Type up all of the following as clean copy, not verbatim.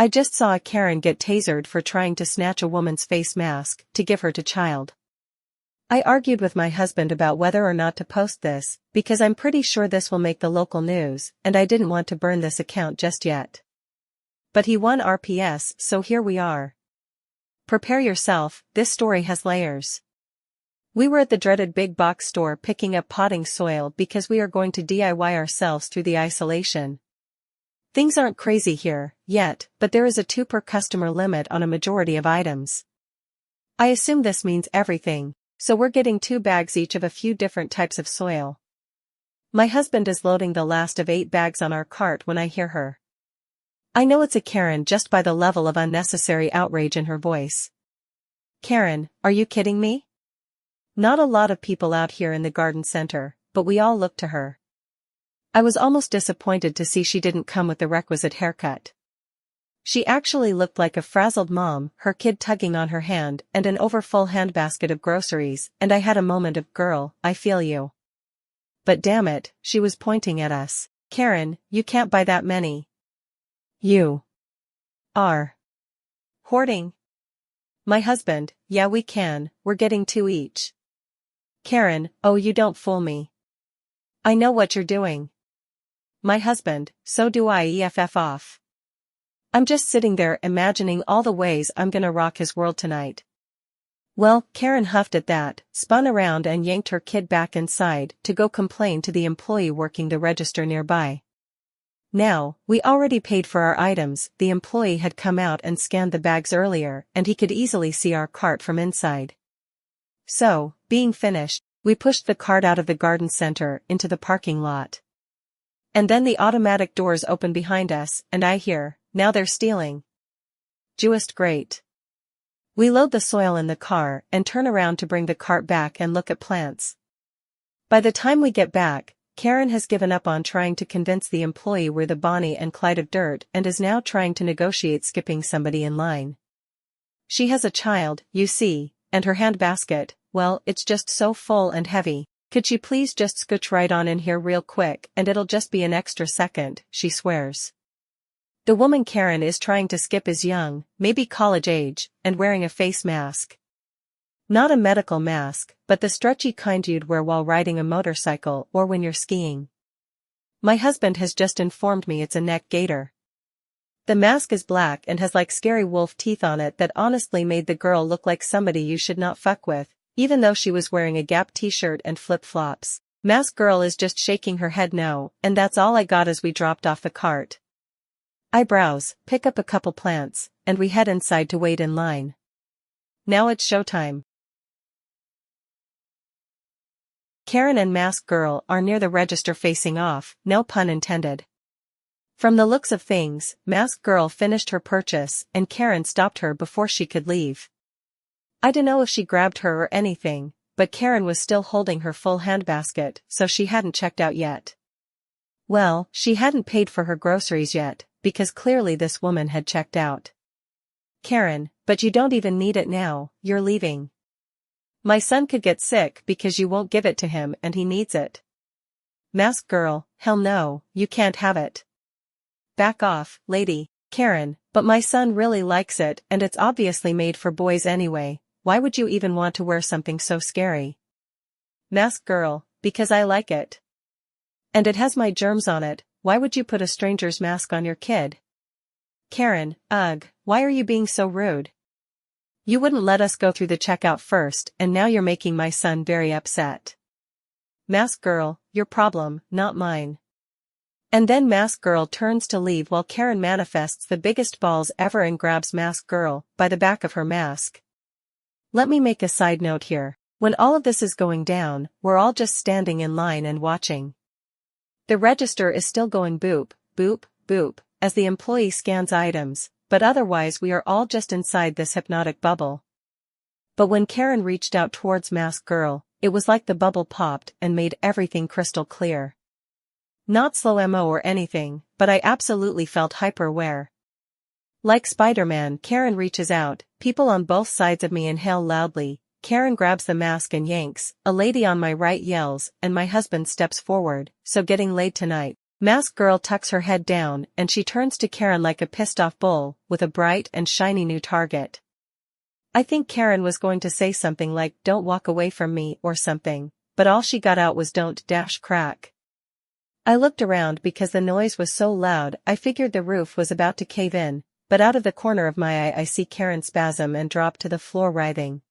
I just saw a Karen get tasered for trying to snatch a woman's face mask to give her to child. I argued with my husband about whether or not to post this, because I'm pretty sure this will make the local news, and I didn't want to burn this account just yet. But he won RPS, so here we are. Prepare yourself, this story has layers. We were at the dreaded big box store picking up potting soil because we are going to DIY ourselves through the isolation. Things aren't crazy here, yet, but there is a 2 per customer limit on a majority of items. I assume this means everything, so we're getting 2 bags each of a few different types of soil. My husband is loading the last of 8 bags on our cart when I hear her. I know it's a Karen just by the level of unnecessary outrage in her voice. Karen, are you kidding me? Not a lot of people out here in the garden center, but we all look to her. I was almost disappointed to see she didn't come with the requisite haircut. She actually looked like a frazzled mom, her kid tugging on her hand and an overfull handbasket of groceries, and I had a moment of, girl, I feel you. But damn it, she was pointing at us. Karen, you can't buy that many. You are hoarding. My husband, yeah we can, we're getting 2 each. Karen, oh you don't fool me. I know what you're doing. My husband, so do I. EFF off. I'm just sitting there imagining all the ways I'm gonna rock his world tonight. Well, Karen huffed at that, spun around and yanked her kid back inside to go complain to the employee working the register nearby. Now, we already paid for our items. The employee had come out and scanned the bags earlier, and he could easily see our cart from inside. So, being finished, we pushed the cart out of the garden center into the parking lot. And then the automatic doors open behind us, and I hear, now they're stealing. Just great. We load the soil in the car and turn around to bring the cart back and look at plants. By the time we get back, Karen has given up on trying to convince the employee we're the Bonnie and Clyde of dirt and is now trying to negotiate skipping somebody in line. She has a child, you see, and her handbasket, well, it's just so full and heavy. Could she please just scooch right on in here real quick and it'll just be an extra second, she swears. The woman Karen is trying to skip is young, maybe college age, and wearing a face mask. Not a medical mask, but the stretchy kind you'd wear while riding a motorcycle or when you're skiing. My husband has just informed me it's a neck gaiter. The mask is black and has like scary wolf teeth on it that honestly made the girl look like somebody you should not fuck with, even though she was wearing a Gap t-shirt and flip-flops. Mask girl is just shaking her head no, and that's all I got as we dropped off the cart. I browse, pick up a couple plants, and we head inside to wait in line. Now it's showtime. Karen and Mask Girl are near the register facing off, no pun intended. From the looks of things, Mask Girl finished her purchase and Karen stopped her before she could leave. I dunno if she grabbed her or anything, but Karen was still holding her full handbasket, so she hadn't checked out yet. Well, she hadn't paid for her groceries yet, because clearly this woman had checked out. Karen, but you don't even need it now, you're leaving. My son could get sick because you won't give it to him and he needs it. Mask Girl, hell no, you can't have it. Back off, lady. Karen, but my son really likes it and it's obviously made for boys anyway, why would you even want to wear something so scary? Mask Girl, because I like it. And it has my germs on it, why would you put a stranger's mask on your kid? Karen, ugh, why are you being so rude? You wouldn't let us go through the checkout first and now you're making my son very upset. Mask Girl, your problem, not mine. And then Mask Girl turns to leave while Karen manifests the biggest balls ever and grabs Mask Girl by the back of her mask. Let me make a side note here. When all of this is going down, we're all just standing in line and watching. The register is still going boop, boop, boop, as the employee scans items, but otherwise we are all just inside this hypnotic bubble. But when Karen reached out towards Mask Girl, it was like the bubble popped and made everything crystal clear. Not slow-mo or anything, but I absolutely felt hyper-aware. Like Spider-Man, Karen reaches out, people on both sides of me inhale loudly, Karen grabs the mask and yanks, a lady on my right yells, and my husband steps forward, so getting laid tonight. Mask girl tucks her head down and she turns to Karen like a pissed-off bull, with a bright and shiny new target. I think Karen was going to say something like "don't walk away from me" or something, but all she got out was "don't dash crack." I looked around because the noise was so loud I figured the roof was about to cave in, but out of the corner of my eye I see Karen spasm and drop to the floor writhing.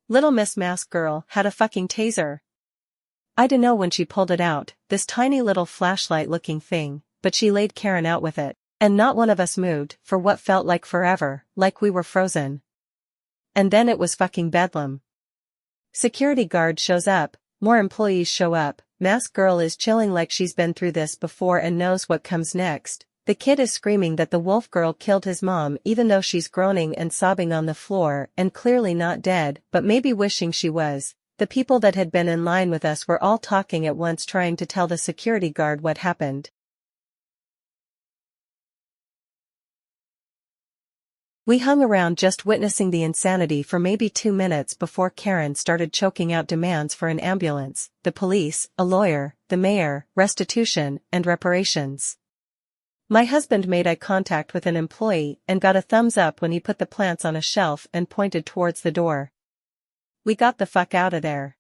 Little Miss Mask Girl had a fucking taser. I dunno when she pulled it out, this tiny little flashlight-looking thing, but she laid Karen out with it, and not one of us moved for what felt like forever, like we were frozen. And then it was fucking bedlam. Security guard shows up, more employees show up, Mask Girl is chilling like she's been through this before and knows what comes next. The kid is screaming that the wolf girl killed his mom even though she's groaning and sobbing on the floor and clearly not dead, but maybe wishing she was. The people that had been in line with us were all talking at once trying to tell the security guard what happened. We hung around just witnessing the insanity for maybe 2 minutes before Karen started choking out demands for an ambulance, the police, a lawyer, the mayor, restitution, and reparations. My husband made eye contact with an employee and got a thumbs up when he put the plants on a shelf and pointed towards the door. We got the fuck out of there.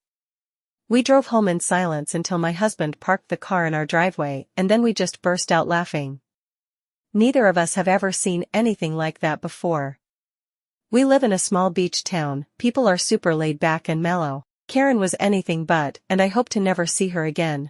We drove home in silence until my husband parked the car in our driveway and then we just burst out laughing. Neither of us have ever seen anything like that before. We live in a small beach town, people are super laid back and mellow. Karen was anything but, and I hope to never see her again.